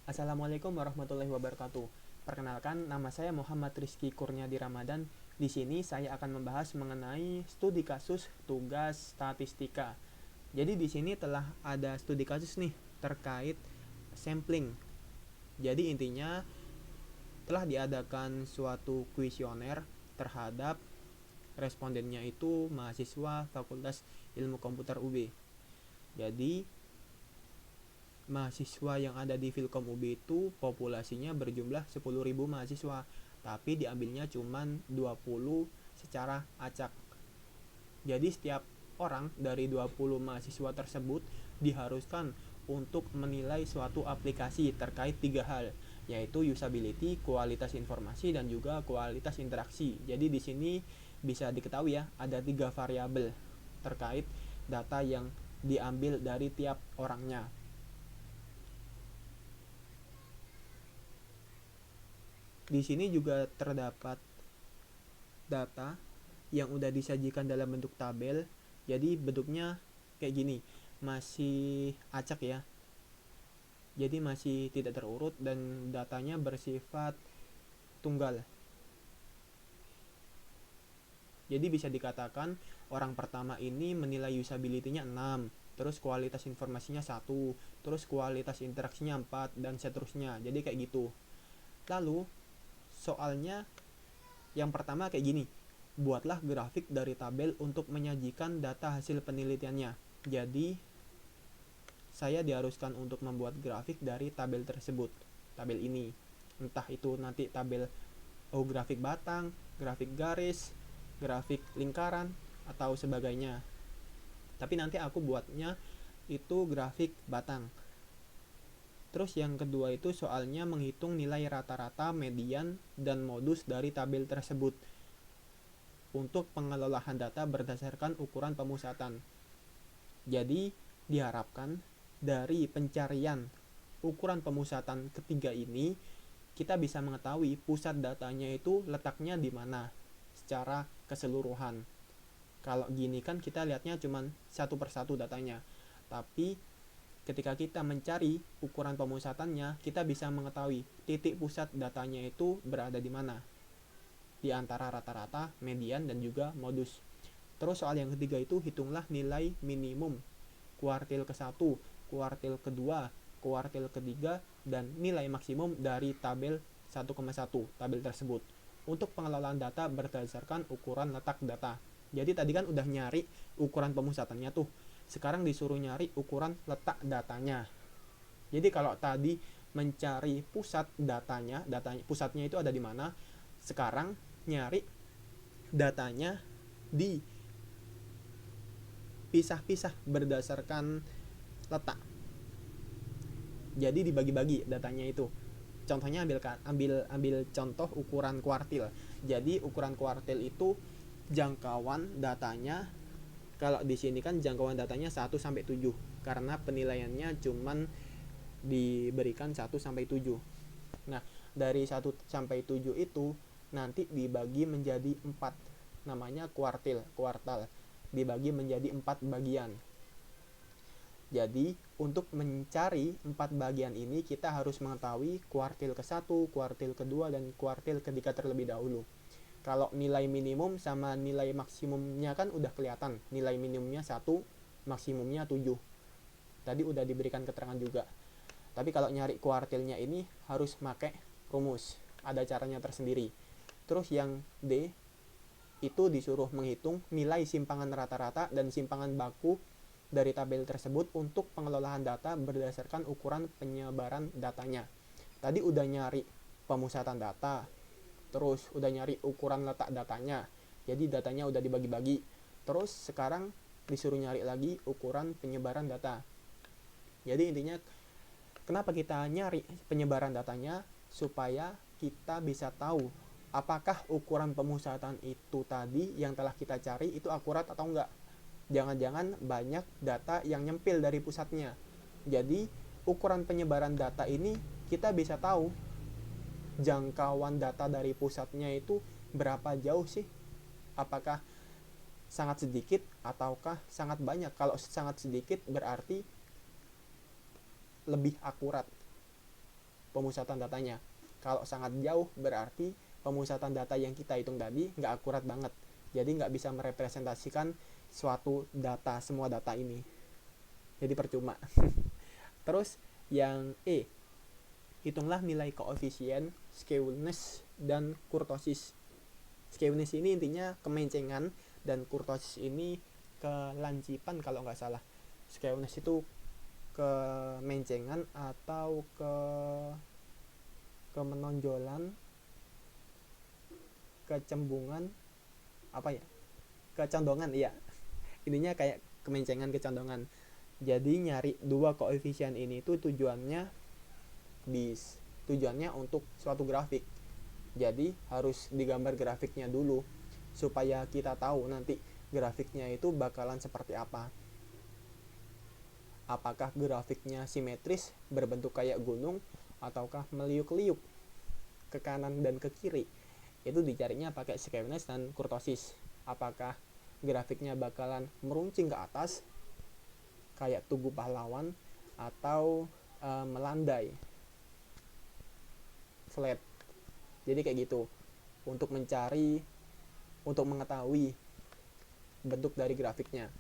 Assalamualaikum warahmatullahi wabarakatuh. Perkenalkan, nama saya Muhammad Rizky Kurniadi Ramadan. Di sini saya akan membahas mengenai studi kasus tugas statistika. Jadi di sini telah ada studi kasus nih terkait sampling. Jadi intinya telah diadakan suatu kuesioner terhadap respondennya itu mahasiswa Fakultas Ilmu Komputer UB. Jadi mahasiswa yang ada di Filkom UB itu populasinya berjumlah 10.000 mahasiswa, tapi diambilnya cuma 20 secara acak. Jadi setiap orang dari 20 mahasiswa tersebut diharuskan untuk menilai suatu aplikasi terkait 3 hal, yaitu usability, kualitas informasi, dan juga kualitas interaksi. Jadi di sini bisa diketahui ya, ada 3 variabel terkait data yang diambil dari tiap orangnya. Di sini juga terdapat data yang udah disajikan dalam bentuk tabel. Jadi bentuknya kayak gini, masih acak ya. Jadi masih tidak terurut dan datanya bersifat tunggal. Jadi bisa dikatakan orang pertama ini menilai usability-nya 6, terus kualitas informasinya 1, terus kualitas interaksinya 4, dan seterusnya. Jadi kayak gitu. Lalu soalnya yang pertama kayak gini, buatlah grafik dari tabel untuk menyajikan data hasil penelitiannya. Jadi saya diharuskan untuk membuat grafik dari tabel tersebut, tabel ini, entah itu nanti tabel grafik batang, grafik garis, grafik lingkaran, atau sebagainya. Tapi nanti aku buatnya itu grafik batang. Terus yang kedua itu soalnya menghitung nilai rata-rata, median, dan modus dari tabel tersebut untuk pengelolaan data berdasarkan ukuran pemusatan. Jadi diharapkan dari pencarian ukuran pemusatan ketiga ini kita bisa mengetahui pusat datanya itu letaknya di mana secara keseluruhan. Kalau gini kan kita lihatnya cuma satu persatu datanya. Tapi ketika kita mencari ukuran pemusatannya, kita bisa mengetahui titik pusat datanya itu berada di mana, di antara rata-rata, median, dan juga modus. Terus soal yang ketiga itu hitunglah nilai minimum kuartil ke-1, kuartil ke-2, kuartil ke-3, dan nilai maksimum dari tabel 1,1 tabel tersebut untuk pengelolaan data berdasarkan ukuran letak data. Jadi tadi kan udah nyari ukuran pemusatannya tuh. Sekarang disuruh nyari ukuran letak datanya. Jadi kalau tadi mencari pusat datanya pusatnya itu ada di mana, sekarang nyari datanya di pisah-pisah berdasarkan letak. Jadi dibagi-bagi datanya itu. Contohnya ambil contoh ukuran kuartil. Jadi ukuran kuartil itu jangkauan datanya, kalau di sini kan jangkauan datanya 1 sampai 7 karena penilaiannya cuman diberikan 1 sampai 7. Nah, dari 1 sampai 7 itu nanti dibagi menjadi 4. Namanya kuartal. Dibagi menjadi 4 bagian. Jadi, untuk mencari 4 bagian ini kita harus mengetahui kuartil ke-1, kuartil ke-2, dan kuartil ke-3 terlebih dahulu. Kalau nilai minimum sama nilai maksimumnya kan udah kelihatan. Nilai minimumnya 1, maksimumnya 7. Tadi udah diberikan keterangan juga. Tapi kalau nyari kuartilnya ini harus pakai rumus. Ada caranya tersendiri. Terus yang D itu disuruh menghitung nilai simpangan rata-rata dan simpangan baku dari tabel tersebut untuk pengelolaan data berdasarkan ukuran penyebaran datanya. Tadi udah nyari pemusatan data, terus udah nyari ukuran letak datanya. Jadi datanya udah dibagi-bagi. Terus sekarang disuruh nyari lagi ukuran penyebaran data. Jadi intinya kenapa kita nyari penyebaran datanya? Supaya kita bisa tahu apakah ukuran pemusatan itu tadi yang telah kita cari itu akurat atau enggak. Jangan-jangan banyak data yang nyempil dari pusatnya. Jadi ukuran penyebaran data ini kita bisa tahu jangkauan data dari pusatnya itu berapa jauh sih. Apakah sangat sedikit ataukah sangat banyak. Kalau sangat sedikit berarti lebih akurat. pemusatan datanya. Kalau sangat jauh berarti pemusatan data yang kita hitung tadi nggak akurat banget, jadi nggak bisa merepresentasikan suatu data, semua data ini, jadi percuma. Terus yang E, hitunglah nilai koefisien skewness dan kurtosis. Skewness ini intinya kemencengan dan kurtosis ini kelancipan kalau nggak salah. Skewness itu kemencengan atau kemenonjolan, kecembungan, apa ya, kecondongan, iya, ininya kayak kemencengan, kecondongan. Jadi nyari dua koefisien ini tuh tujuannya untuk suatu grafik. Jadi harus digambar grafiknya dulu supaya kita tahu nanti grafiknya itu bakalan seperti apa. Apakah grafiknya simetris berbentuk kayak gunung ataukah meliuk-liuk ke kanan dan ke kiri. Itu dicarinya pakai skewness dan kurtosis. Apakah grafiknya bakalan meruncing ke atas kayak Tugu Pahlawan atau melandai flat. Jadi kayak gitu, untuk mengetahui bentuk dari grafiknya.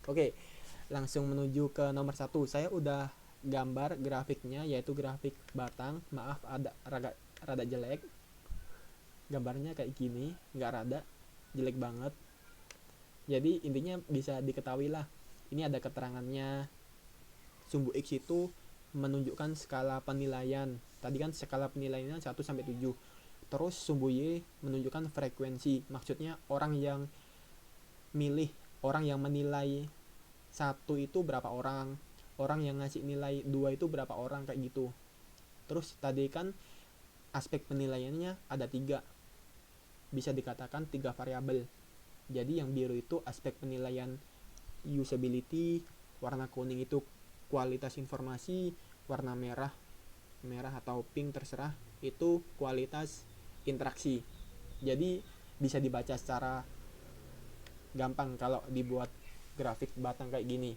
Oke, langsung menuju ke nomor 1. Saya udah gambar grafiknya, yaitu grafik batang. Maaf ada rada jelek gambarnya, kayak gini, nggak rada, jelek banget. Jadi intinya bisa diketahui lah, ini ada keterangannya. Sumbu X itu menunjukkan skala penilaian. Tadi kan skala penilaiannya 1-7. Terus sumbu Y menunjukkan frekuensi. Maksudnya orang yang menilai 1 itu berapa orang. Orang yang ngasih nilai 2 itu berapa orang, kayak gitu. Terus tadi kan aspek penilaiannya ada 3. Bisa dikatakan 3 variabel. Jadi yang biru itu aspek penilaian usability, warna kuning itu kualitas informasi, warna merah atau pink terserah itu kualitas interaksi. Jadi bisa dibaca secara gampang kalau dibuat grafik batang kayak gini.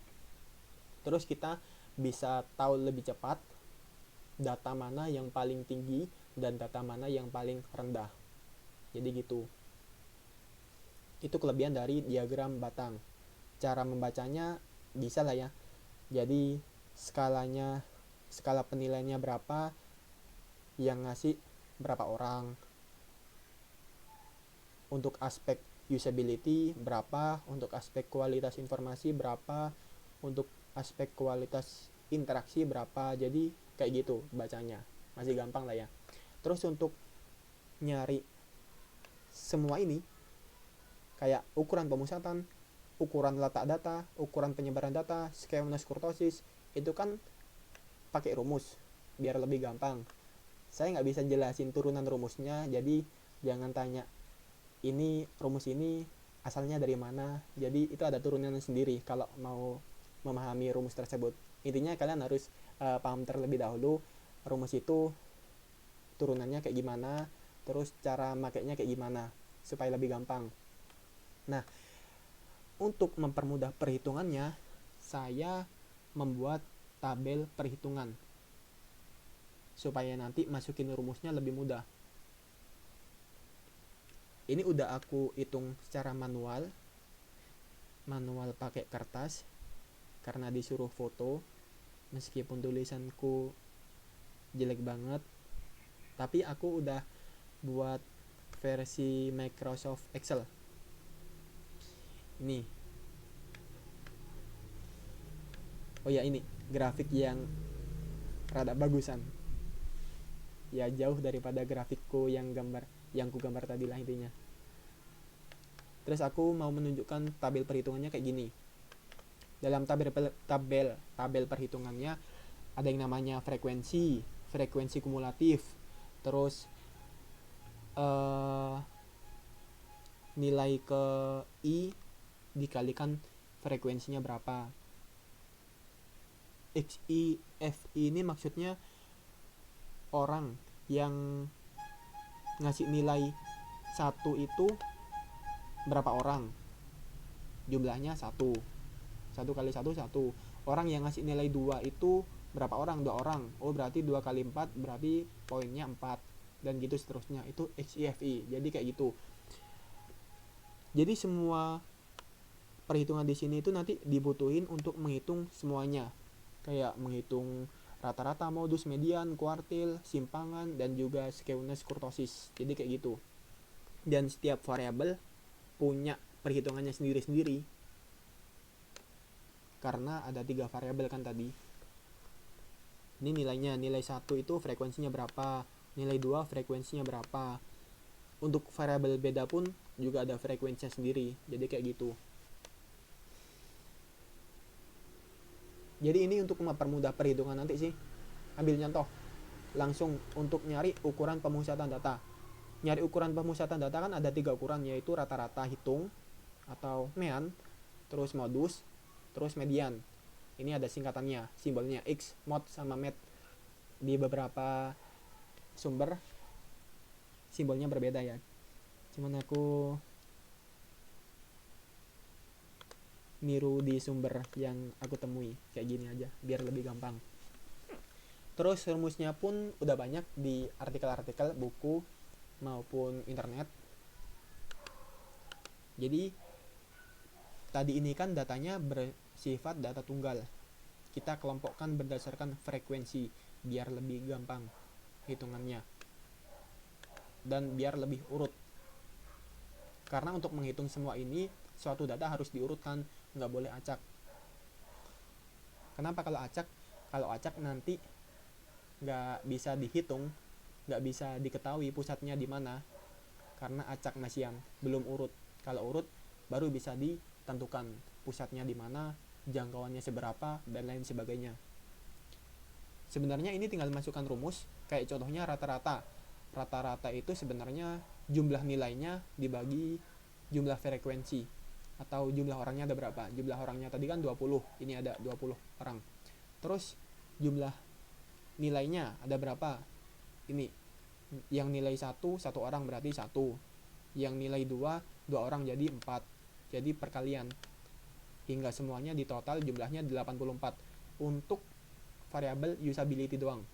Terus kita bisa tahu lebih cepat data mana yang paling tinggi dan data mana yang paling rendah. Jadi gitu. Itu kelebihan dari diagram batang. Cara membacanya bisa lah ya. Jadi skala penilaiannya berapa, yang ngasih berapa orang. Untuk aspek usability berapa, untuk aspek kualitas informasi berapa, untuk aspek kualitas interaksi berapa. Jadi kayak gitu bacanya, masih gampang lah ya. Terus untuk nyari semua ini kayak ukuran pemusatan, ukuran letak data, ukuran penyebaran data, skewness, kurtosis, itu kan pakai rumus biar lebih gampang. Saya nggak bisa jelasin turunan rumusnya, jadi jangan tanya ini rumus ini asalnya dari mana. Jadi itu ada turunannya sendiri kalau mau memahami rumus tersebut. Intinya kalian harus paham terlebih dahulu rumus itu turunannya kayak gimana, terus cara makainya kayak gimana supaya lebih gampang. Nah, untuk mempermudah perhitungannya, saya membuat tabel perhitungan supaya nanti masukin rumusnya lebih mudah. Ini udah aku hitung secara manual pakai kertas karena disuruh foto, meskipun tulisanku jelek banget, tapi aku udah buat versi Microsoft Excel. Ini, oh ya, ini grafik yang rada bagusan ya, jauh daripada grafikku yang ku gambar tadi lah intinya. Terus aku mau menunjukkan tabel perhitungannya kayak gini. Dalam tabel perhitungannya ada yang namanya frekuensi kumulatif, terus nilai ke I dikalikan frekuensinya berapa. XI, FI ini maksudnya orang yang ngasih nilai 1 itu berapa orang, jumlahnya 1 kali 1. Orang yang ngasih nilai 2 itu berapa orang, 2 orang, oh berarti 2 kali 4 berarti poinnya 4, dan gitu seterusnya. Itu HIFI. Jadi kayak gitu. Jadi semua perhitungan di sini itu nanti dibutuhin untuk menghitung semuanya, kayak menghitung rata-rata, modus, median, kuartil, simpangan, dan juga skewness, kurtosis. Jadi kayak gitu. Dan setiap variabel punya perhitungannya sendiri-sendiri, karena ada 3 variabel kan tadi. Ini nilainya, nilai 1 itu frekuensinya berapa, nilai 2 frekuensinya berapa. Untuk variabel beda pun juga ada frekuensinya sendiri. Jadi kayak gitu. Jadi ini untuk mempermudah perhitungan nanti sih. Ambil contoh langsung untuk nyari ukuran pemusatan data. Nyari ukuran pemusatan data kan ada 3 ukuran, yaitu rata-rata hitung atau mean, terus modus, terus median. Ini ada singkatannya, simbolnya X, mod, sama med. Di beberapa sumber simbolnya berbeda ya. Cuman aku niru di sumber yang aku temui kayak gini aja biar lebih gampang. Terus rumusnya pun udah banyak di artikel-artikel buku maupun internet. Jadi tadi ini kan datanya bersifat data tunggal. Kita kelompokkan berdasarkan frekuensi biar lebih gampang hitungannya dan biar lebih urut. Karena untuk menghitung semua ini, suatu data harus diurutkan, nggak boleh acak. Kenapa kalau acak? Kalau acak nanti nggak bisa dihitung, nggak bisa diketahui pusatnya di mana, karena acak masian, belum urut. Kalau urut baru bisa ditentukan pusatnya di mana, jangkauannya seberapa, dan lain sebagainya. Sebenarnya ini tinggal masukkan rumus, kayak contohnya rata-rata. Rata-rata itu sebenarnya jumlah nilainya dibagi jumlah frekuensi, atau jumlah orangnya ada berapa. Jumlah orangnya tadi kan 20, ini ada 20 orang. Terus jumlah nilainya ada berapa? Ini yang nilai 1 orang berarti 1, yang nilai 2 orang jadi 4. Jadi perkalian hingga semuanya di total jumlahnya 84 untuk variabel usability doang.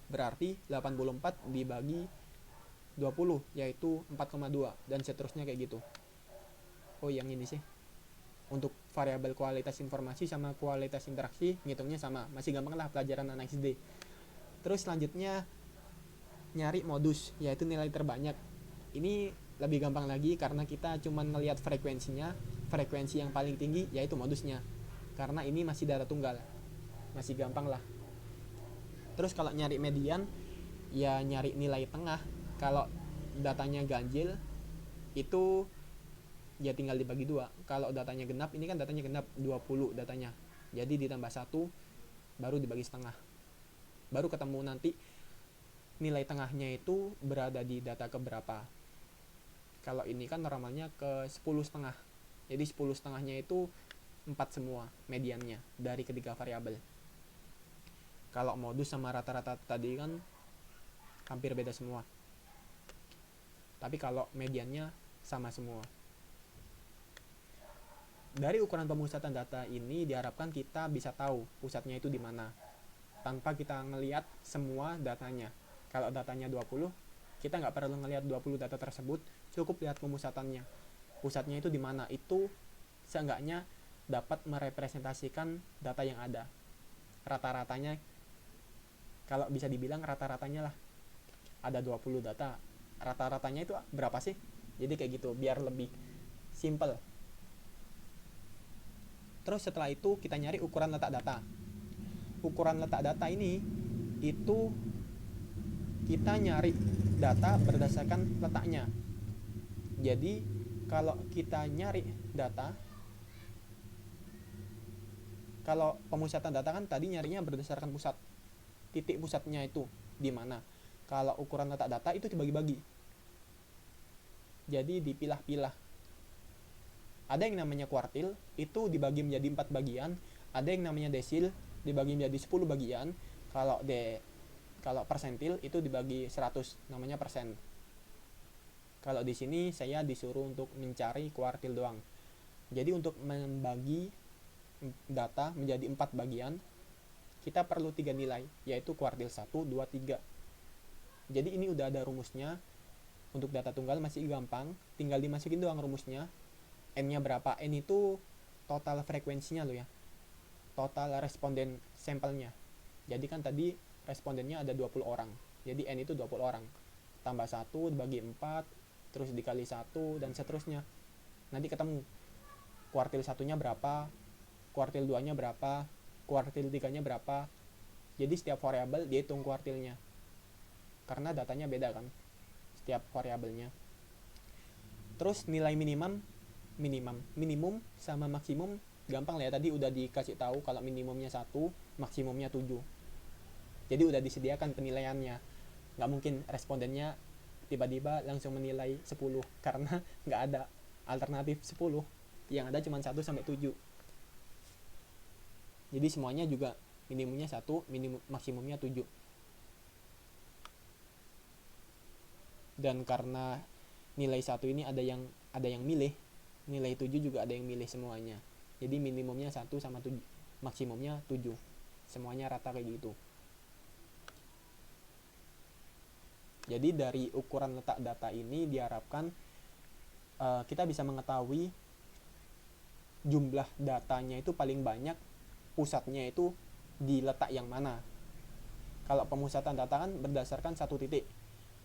Berarti 84 dibagi 20 yaitu 4,2 dan seterusnya kayak gitu. Oh yang ini sih untuk variabel kualitas informasi sama kualitas interaksi ngitungnya sama, masih gampang lah pelajaran anak SD. Terus selanjutnya nyari modus, yaitu nilai terbanyak. Ini lebih gampang lagi karena kita cuma ngelihat frekuensinya, frekuensi yang paling tinggi yaitu modusnya, karena ini masih data tunggal, masih gampang lah. Terus kalau nyari median, ya nyari nilai tengah. Kalau datanya ganjil itu ya tinggal dibagi 2. Kalau datanya genap, ini kan datanya genap 20 datanya, jadi ditambah 1 baru dibagi setengah, baru ketemu nanti nilai tengahnya itu berada di data keberapa. Kalau ini kan normalnya ke 10,5, jadi 10,5-nya itu 4 semua mediannya dari ketiga variabel. Kalau modus sama rata-rata tadi kan hampir beda semua, tapi kalau mediannya sama semua. Dari ukuran pemusatan data ini diharapkan kita bisa tahu pusatnya itu di mana tanpa kita ngelihat semua datanya. Kalau datanya 20, kita nggak perlu ngelihat 20 data tersebut, cukup lihat pemusatannya. Pusatnya itu di mana, itu seenggaknya dapat merepresentasikan data yang ada. Rata-ratanya, kalau bisa dibilang rata-ratanya lah, ada 20 data. Rata-ratanya itu berapa sih? Jadi kayak gitu, biar lebih simple. Terus setelah itu kita nyari ukuran letak data. Ukuran letak data ini itu kita nyari data berdasarkan letaknya. Jadi kalau kita nyari data, kalau pemusatan data kan tadi nyarinya berdasarkan pusat, titik pusatnya itu di mana. Kalau ukuran letak data itu dibagi-bagi, jadi dipilah-pilah. Ada yang namanya kuartil, itu dibagi menjadi 4 bagian. Ada yang namanya desil, dibagi menjadi 10 bagian. Kalau persentil itu dibagi 100, namanya persen. Kalau di sini saya disuruh untuk mencari kuartil doang. Jadi untuk membagi data menjadi 4 bagian, kita perlu 3 nilai, yaitu kuartil 1, 2, 3. Jadi ini udah ada rumusnya. Untuk data tunggal masih gampang, tinggal dimasukin doang rumusnya. N-nya berapa? N itu total frekuensinya lo ya, total responden sampelnya. Jadi kan tadi respondennya ada 20 orang, jadi N itu 20 orang, tambah 1 dibagi 4, terus dikali 1, dan seterusnya. Nanti ketemu kuartil 1-nya berapa, kuartil 2-nya berapa, kuartil 3-nya berapa. Jadi setiap variabel dihitung kuartilnya, karena datanya beda kan setiap variabelnya. Terus nilai minimum sama maksimum gampang lah ya, tadi udah dikasih tahu kalau minimumnya 1, maksimumnya 7. Jadi udah disediakan penilaiannya. Nggak mungkin respondennya tiba-tiba langsung menilai 10, karena nggak ada alternatif 10, yang ada cuma 1 sampai 7. Jadi semuanya juga minimumnya 1, maksimumnya 7. Dan karena nilai 1 ini ada yang milih, nilai 7 juga ada yang milih semuanya. Jadi minimumnya 1 sama 7, maksimumnya 7. Semuanya rata kayak gitu. Jadi dari ukuran letak data ini diharapkan kita bisa mengetahui jumlah datanya itu paling banyak, pusatnya itu di letak yang mana. Kalau pemusatan data kan berdasarkan satu titik.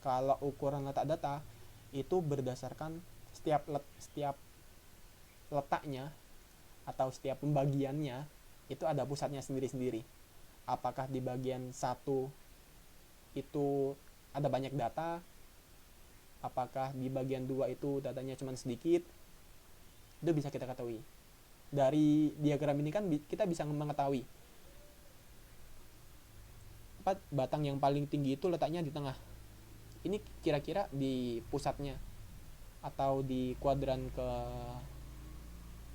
Kalau ukuran letak data itu berdasarkan setiap letaknya atau setiap pembagiannya itu ada pusatnya sendiri-sendiri. Apakah di bagian 1 itu ada banyak data, apakah di bagian 2 itu datanya cuma sedikit, itu bisa kita ketahui. Dari diagram ini kan kita bisa mengetahui batang yang paling tinggi itu letaknya di tengah. Ini kira-kira di pusatnya atau di kuadran ke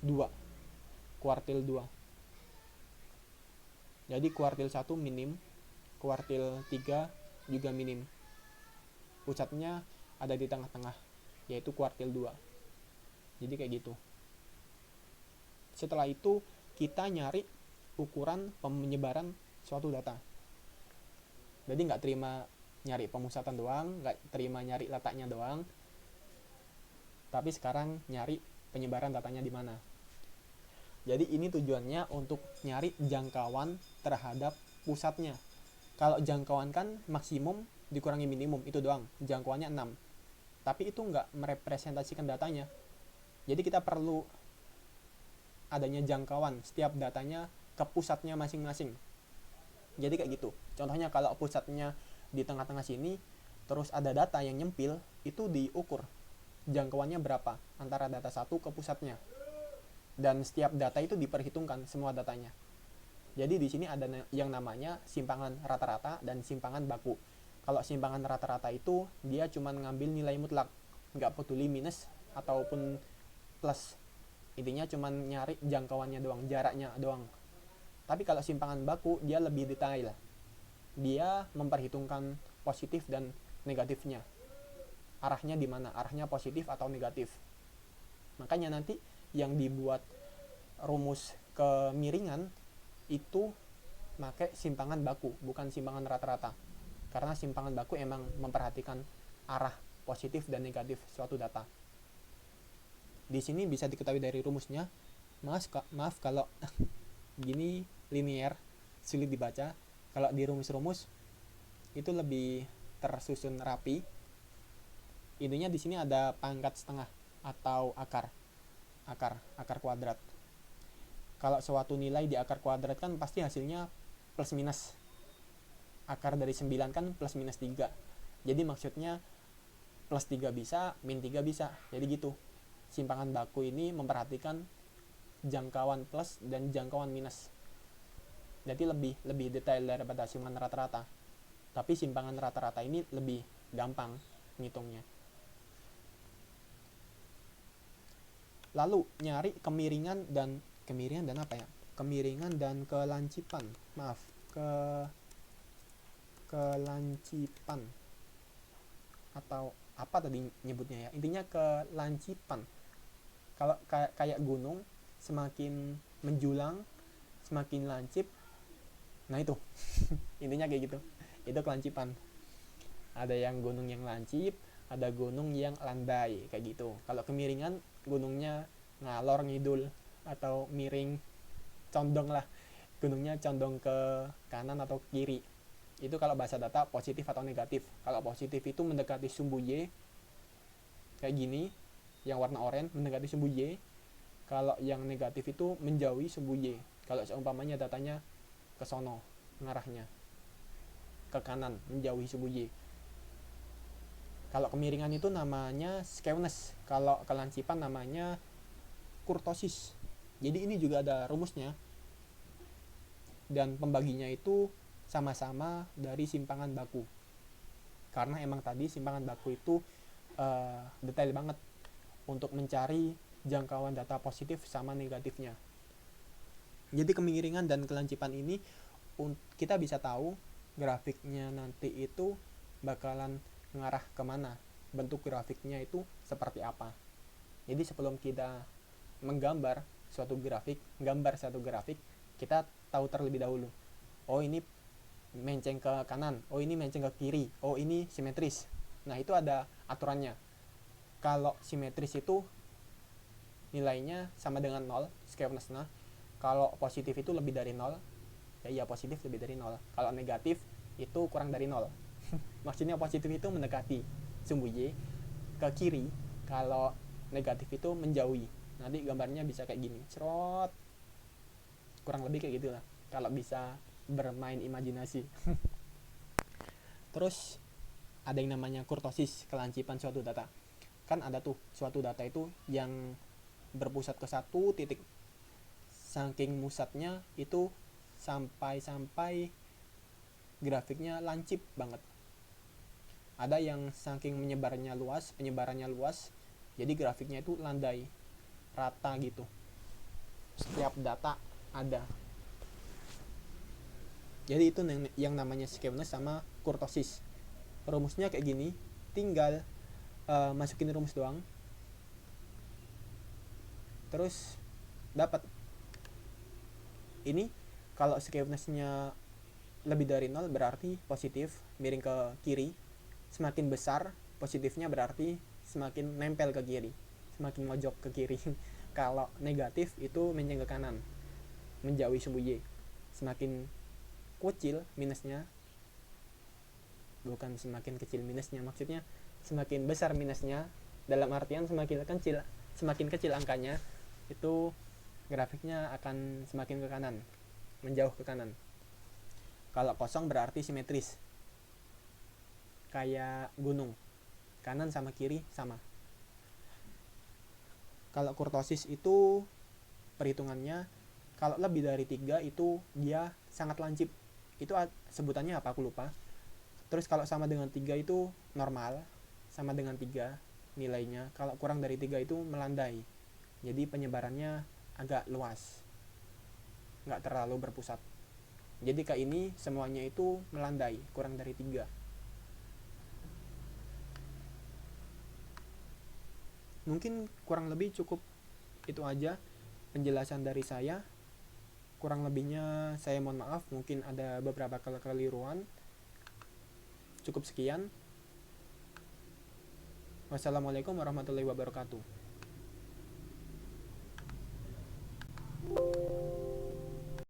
2, kuartil 2. Jadi kuartil 1 minim, kuartil 3 juga minim. Pusatnya ada di tengah-tengah, yaitu kuartil 2. Jadi kayak gitu. Setelah itu kita nyari ukuran penyebaran suatu data. Jadi nggak terima nyari pemusatan doang, nggak terima nyari letaknya doang, tapi sekarang nyari penyebaran datanya di mana. Jadi ini tujuannya untuk nyari jangkauan terhadap pusatnya. Kalau jangkauan kan maksimum dikurangi minimum, itu doang, jangkauannya 6. Tapi itu nggak merepresentasikan datanya. Jadi kita perlu adanya jangkauan setiap datanya ke pusatnya masing-masing. Jadi kayak gitu. Contohnya kalau pusatnya di tengah-tengah sini, terus ada data yang nyempil, itu diukur jangkauannya berapa antara data satu ke pusatnya. Dan setiap data itu diperhitungkan semua datanya. Jadi di sini ada yang namanya simpangan rata-rata dan simpangan baku. Kalau simpangan rata-rata itu dia cuma ngambil nilai mutlak, nggak peduli minus ataupun plus. Intinya cuma nyari jangkauannya doang, jaraknya doang. Tapi kalau simpangan baku dia lebih detail. Dia memperhitungkan positif dan negatifnya. Arahnya di mana? Arahnya positif atau negatif. Makanya nanti yang dibuat rumus kemiringan itu pakai simpangan baku, bukan simpangan rata-rata. Karena simpangan baku emang memperhatikan arah positif dan negatif suatu data. Di sini bisa diketahui dari rumusnya. Maaf kalau gini linear, sulit dibaca. Kalau di rumus-rumus itu lebih tersusun rapi. Intinya di sini ada pangkat setengah atau akar kuadrat. Kalau suatu nilai di akar kuadrat kan pasti hasilnya plus minus. Akar dari 9 kan plus minus 3. Jadi maksudnya plus 3 bisa, min 3 bisa. Jadi gitu. Simpangan baku ini memperhatikan jangkauan plus dan jangkauan minus. Jadi lebih detail daripada simpangan rata-rata. Tapi simpangan rata-rata ini lebih gampang ngitungnya. Lalu nyari kemiringan dan apa ya? Kemiringan dan kelancipan. Kelancipan. Atau apa tadi nyebutnya ya? Intinya kelancipan. Kalau kayak gunung, semakin menjulang, semakin lancip, Nah itu intinya kayak gitu, itu kelancipan. Ada yang gunung yang lancip, ada gunung yang landai kayak gitu. Kalau kemiringan gunungnya ngalor ngidul atau miring, condong lah, gunungnya condong ke kanan atau kiri. Itu kalau bahasa data positif atau negatif. Kalau positif itu mendekati sumbu Y kayak gini, yang warna oranye mendekati sumbu Y. Kalau yang negatif itu menjauhi sumbu Y. Kalau seumpamanya datanya ke sono ngarahnya ke kanan, menjauhi sumbu Y. Kalau kemiringan itu namanya skewness, kalau kelancipan namanya kurtosis. Jadi ini juga ada rumusnya, dan pembaginya itu sama-sama dari simpangan baku. Karena emang tadi simpangan baku itu detail banget untuk mencari jangkauan data positif sama negatifnya. Jadi kemiringan dan kelancipan ini kita bisa tahu grafiknya nanti itu bakalan mengarah kemana, bentuk grafiknya itu seperti apa. Jadi sebelum kita menggambar suatu grafik, kita tahu terlebih dahulu, oh ini menceng ke kanan, oh ini menceng ke kiri, oh ini simetris. Nah itu ada aturannya. Kalau simetris itu nilainya sama dengan 0 skewness-nya. Kalau positif itu lebih dari 0, ya iya positif lebih dari 0. Kalau negatif itu kurang dari 0. Maksudnya positif itu mendekati sumbu Y, ke kiri. Kalau negatif itu menjauhi. Nanti gambarnya bisa kayak gini, cerot, kurang lebih kayak gitulah kalau bisa bermain imajinasi. Terus ada yang namanya kurtosis, kelancipan suatu data. Kan ada tuh suatu data itu yang berpusat ke satu titik, saking musatnya itu sampai grafiknya lancip banget. Ada yang saking penyebarannya luas, jadi grafiknya itu landai, rata gitu. Setiap data ada. Jadi itu yang namanya skewness sama kurtosis. Rumusnya kayak gini, tinggal masukin rumus doang, terus dapat. Ini kalau skewnessnya lebih dari 0 berarti positif, miring ke kiri. Semakin besar positifnya berarti semakin nempel ke kiri, semakin mojok ke kiri. Kalau negatif itu menceng ke kanan, menjauhi sumbu Y. Semakin kecil minusnya, bukan semakin kecil minusnya, maksudnya semakin besar minusnya, dalam artian semakin kecil angkanya, itu grafiknya akan semakin ke kanan, menjauh ke kanan. Kalau kosong berarti simetris, kayak gunung, kanan sama kiri sama. Kalau kurtosis itu perhitungannya kalau lebih dari 3 itu dia sangat lancip. Itu sebutannya apa aku lupa. Terus kalau sama dengan 3 itu normal, sama dengan 3 nilainya. Kalau kurang dari 3 itu melandai, jadi penyebarannya agak luas, nggak terlalu berpusat. Jadi kayak ini semuanya itu melandai, kurang dari 3. Mungkin kurang lebih cukup itu aja penjelasan dari saya. Kurang lebihnya saya mohon maaf, mungkin ada beberapa kekeliruan. Cukup sekian. Wassalamualaikum warahmatullahi wabarakatuh.